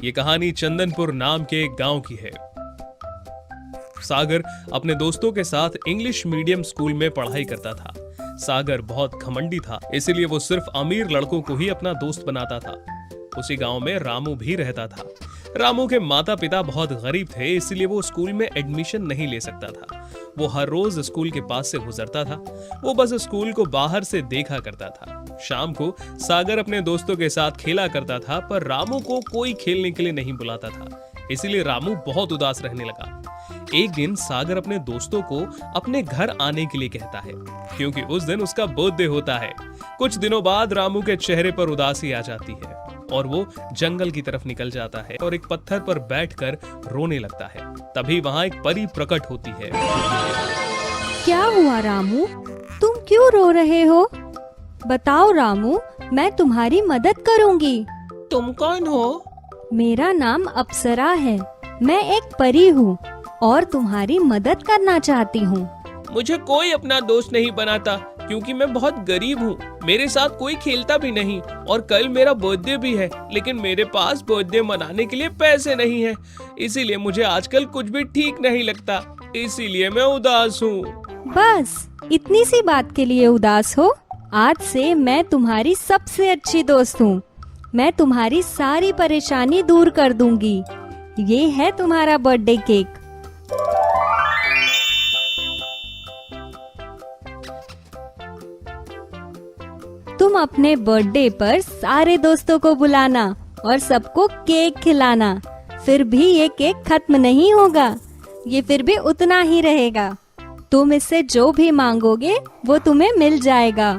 ये कहानी चंदनपुर नाम के एक गांव की है। सागर अपने दोस्तों के साथ इंग्लिश मीडियम स्कूल में पढ़ाई करता था। सागर बहुत घमंडी था, इसीलिए वो सिर्फ अमीर लड़कों को ही अपना दोस्त बनाता था। उसी गांव में रामू भी रहता था। रामू के माता पिता बहुत गरीब थे, इसलिए वो स्कूल में एडमिशन नहीं ले सकता था। वो हर रोज स्कूल के पास से गुजरता था। वो बस स्कूल को बाहर से देखा करता था। शाम को सागर अपने दोस्तों के साथ खेला करता था, पर रामू को कोई खेलने के लिए नहीं बुलाता था। इसीलिए रामू बहुत उदास रहने लगा। एक दिन सागर अपने दोस्तों को अपने घर आने के लिए कहता है, क्योंकि उस दिन उसका बर्थडे होता है। कुछ दिनों बाद रामू के चेहरे पर उदासी आ जाती है और वो जंगल की तरफ निकल जाता है और एक पत्थर पर बैठकर रोने लगता है। तभी वहाँ एक परी प्रकट होती है। क्या हुआ रामू, तुम क्यों रो रहे हो? बताओ रामू, मैं तुम्हारी मदद करूंगी। तुम कौन हो? मेरा नाम अप्सरा है। मैं एक परी हूँ और तुम्हारी मदद करना चाहती हूँ। मुझे कोई अपना दोस्त नहीं बनाता, क्योंकि मैं बहुत गरीब हूँ। मेरे साथ कोई खेलता भी नहीं और कल मेरा बर्थडे भी है, लेकिन मेरे पास बर्थडे मनाने के लिए पैसे नहीं है। इसीलिए मुझे आजकल कुछ भी ठीक नहीं लगता, इसीलिए मैं उदास हूँ। बस इतनी सी बात के लिए उदास हो? आज से मैं तुम्हारी सबसे अच्छी दोस्त हूँ। मैं तुम्हारी सारी परेशानी दूर कर दूंगी। ये है तुम्हारा बर्थडे केक। तुम अपने बर्थडे पर सारे दोस्तों को बुलाना और सबको केक खिलाना। फिर भी ये केक खत्म नहीं होगा, ये फिर भी उतना ही रहेगा। तुम इससे जो भी मांगोगे वो तुम्हें मिल जाएगा।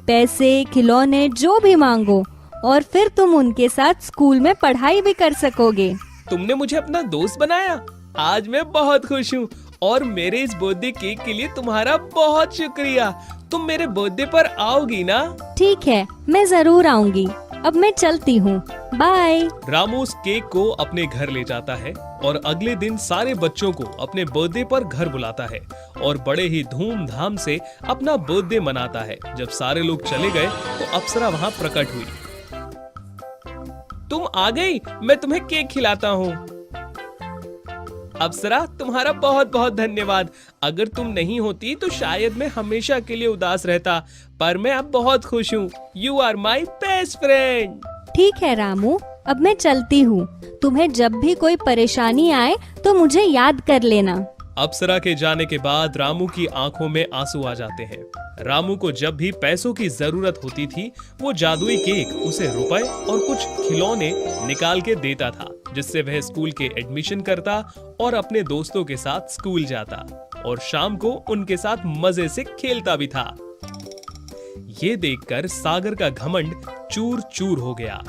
पैसे, खिलौने, जो भी मांगो, और फिर तुम उनके साथ स्कूल में पढ़ाई भी कर सकोगे। तुमने मुझे अपना दोस्त बनाया, आज मैं बहुत खुश हूँ और मेरे इस बर्थडे केक के लिए तुम्हारा बहुत शुक्रिया। तुम मेरे बर्थडे पर आओगी ना? ठीक है, मैं जरूर आऊंगी। अब मैं चलती हूँ, बाय। रामू उस केक को अपने घर ले जाता है और अगले दिन सारे बच्चों को अपने बर्थडे पर घर बुलाता है और बड़े ही धूमधाम से अपना बर्थडे मनाता है। जब सारे लोग चले गए तो अप्सरा वहाँ प्रकट हुई। तुम आ गई, मैं तुम्हें केक खिलाता हूँ। अप्सरा, तुम्हारा बहुत बहुत धन्यवाद। अगर तुम नहीं होती तो शायद मैं हमेशा के लिए उदास रहता, पर मैं अब बहुत खुश हूँ। You are my best friend. ठीक है रामू, अब मैं चलती हूँ। तुम्हें जब भी कोई परेशानी आए तो मुझे याद कर लेना। अप्सरा के जाने के बाद रामू की आंखों में आंसू आ जाते हैं। रामू को जब भी पैसों की जरूरत होती थी, वो जादुई केक उसे रुपए और कुछ खिलौने निकाल के देता था, जिससे वह स्कूल के एडमिशन करता और अपने दोस्तों के साथ स्कूल जाता और शाम को उनके साथ मजे से खेलता भी था। ये देखकर सागर का घमंड चूर चूर हो गया।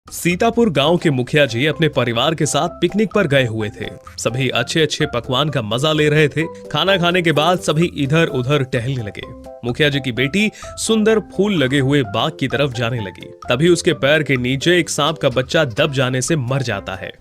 सीतापुर गांव के मुखिया जी अपने परिवार के साथ पिकनिक पर गए हुए थे। सभी अच्छे अच्छे पकवान का मजा ले रहे थे। खाना खाने के बाद सभी इधर उधर टहलने लगे। मुखिया जी की बेटी सुंदर फूल लगे हुए बाग की तरफ जाने लगी। तभी उसके पैर के नीचे एक सांप का बच्चा दब जाने से मर जाता है।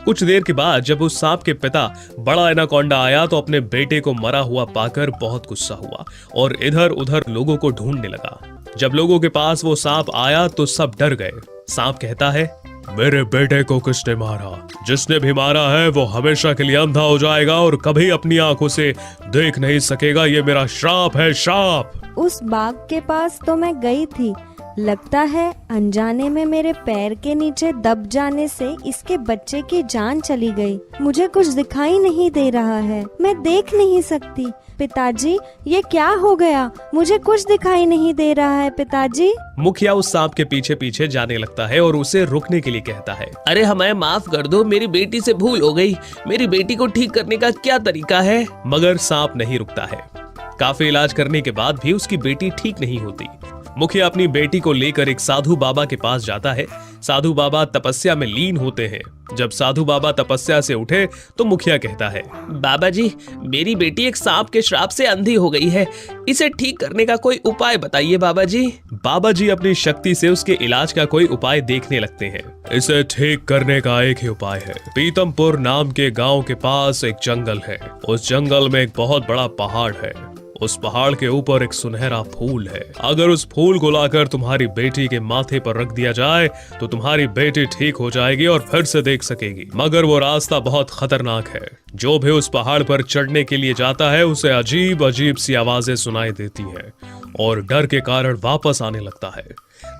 कुछ देर के बाद जब उस सांप के पिता बड़ा एनाकोंडा आया तो अपने बेटे को मरा हुआ पाकर बहुत गुस्सा हुआ और इधर उधर लोगों को ढूंढने लगा। जब लोगों के पास वो सांप आया तो सब डर गए। सांप कहता है, मेरे बेटे को किसने मारा? जिसने भी मारा है वो हमेशा के लिए अंधा हो जाएगा और कभी अपनी आंखों से देख नहीं सकेगा। ये मेरा श्राप है, श्राप। उस बाग के पास तो मैं गई थी। लगता है अनजाने में मेरे पैर के नीचे दब जाने से इसके बच्चे की जान चली गई। मुझे कुछ दिखाई नहीं दे रहा है, मैं देख नहीं सकती। पिताजी, ये क्या हो गया? मुझे कुछ दिखाई नहीं दे रहा है पिताजी। मुखिया उस सांप के पीछे पीछे जाने लगता है और उसे रुकने के लिए कहता है, अरे हमें माफ कर दो, मेरी बेटी से भूल हो गई। मेरी बेटी को ठीक करने का क्या तरीका है? मगर सांप नहीं रुकता है। काफी इलाज करने के बाद भी उसकी बेटी ठीक नहीं होती। मुखिया अपनी बेटी को लेकर एक साधु बाबा के पास जाता है। साधु बाबा तपस्या में लीन होते हैं। जब साधु बाबा तपस्या से उठे तो मुखिया कहता है, बाबा जी, मेरी बेटी एक सांप के श्राप से अंधी हो गई है। इसे ठीक करने का कोई उपाय बताइए बाबा जी। बाबा जी अपनी शक्ति से उसके इलाज का कोई उपाय देखने लगते हैं। इसे ठीक करने का एक ही उपाय है। पीतमपुर नाम के गांव के पास एक जंगल है। उस जंगल में एक बहुत बड़ा पहाड़ है। उस पहाड़ के ऊपर एक सुनहरा फूल है। अगर उस फूल को लाकर तुम्हारी बेटी के माथे पर रख दिया जाए तो तुम्हारी बेटी ठीक हो जाएगी और फिर से देख सकेगी। मगर वो रास्ता बहुत खतरनाक है। जो भी उस पहाड़ पर चढ़ने के लिए जाता है उसे अजीब अजीब सी आवाजें सुनाई देती हैं और डर के कारण वापस आने लगता है।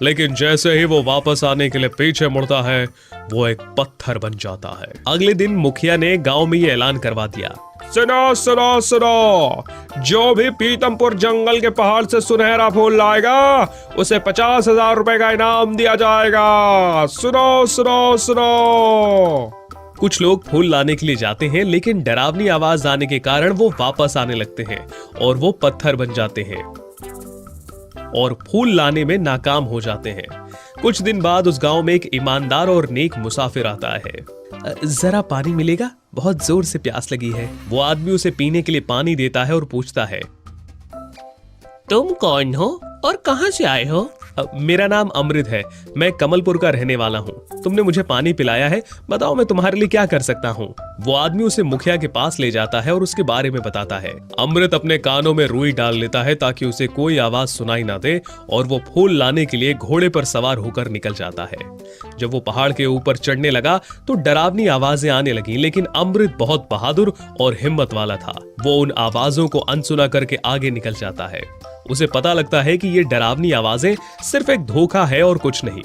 लेकिन जैसे ही वो वापस आने के लिए पीछे मुड़ता है वो एक पत्थर बन जाता है। अगले दिन मुखिया ने गांव में ये ऐलान करवा दिया, सुनो सुनो सुनो, जो भी पीतमपुर जंगल के पहाड़ से सुनहरा फूल लाएगा उसे 50,000 रुपए का इनाम दिया जाएगा। सुनो सुनो सुनो। कुछ लोग फूल लाने के लिए जाते हैं लेकिन डरावनी आवाज आने के कारण वो वापस आने लगते हैं और वो पत्थर बन जाते हैं और फूल लाने में नाकाम हो जाते हैं। कुछ दिन बाद उस गांव में एक ईमानदार और नेक मुसाफिर आता है। जरा पानी मिलेगा, बहुत जोर से प्यास लगी है। वो आदमी उसे पीने के लिए पानी देता है और पूछता है, तुम कौन हो और कहां से आए हो? मेरा नाम अमृत है, मैं कमलपुर का रहने वाला हूँ। तुमने मुझे पानी पिलाया है, बताओ मैं तुम्हारे लिए क्या कर सकता हूँ। वो आदमी उसे मुखिया के पास ले जाता है और उसके बारे में बताता है। अमृत अपने कानों में रुई डाल लेता है ताकि उसे कोई आवाज सुनाई ना दे और वो फूल लाने के लिए घोड़े पर सवार होकर निकल जाता है। जब वो पहाड़ के ऊपर चढ़ने लगा तो डरावनी आवाजें आने लगी, लेकिन अमृत बहुत बहादुर और हिम्मत वाला था। वो उन आवाजों को अनसुना करके आगे निकल जाता है। उसे पता लगता है कि ये डरावनी आवाजें सिर्फ एक धोखा है और कुछ नहीं।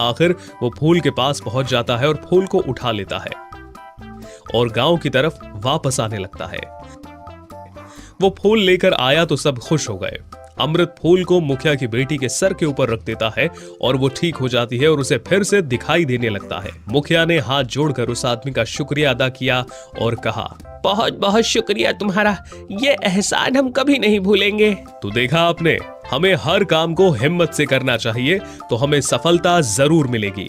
आखिर वो फूल के पास पहुंच जाता है और फूल को उठा लेता है और गांव की तरफ वापस आने लगता है। वो फूल लेकर आया तो सब खुश हो गए। अमृत फूल को मुखिया की बेटी के सर के ऊपर रख देता है और वो ठीक हो जाती है और उसे फिर से दिखाई देने लगता है। मुखिया ने हाथ जोड़कर उस आदमी का शुक्रिया अदा किया और कहा, बहुत बहुत शुक्रिया तुम्हारा, ये एहसान हम कभी नहीं भूलेंगे। तो देखा आपने, हमें हर काम को हिम्मत से करना चाहिए तो हमें सफलता जरूर मिलेगी।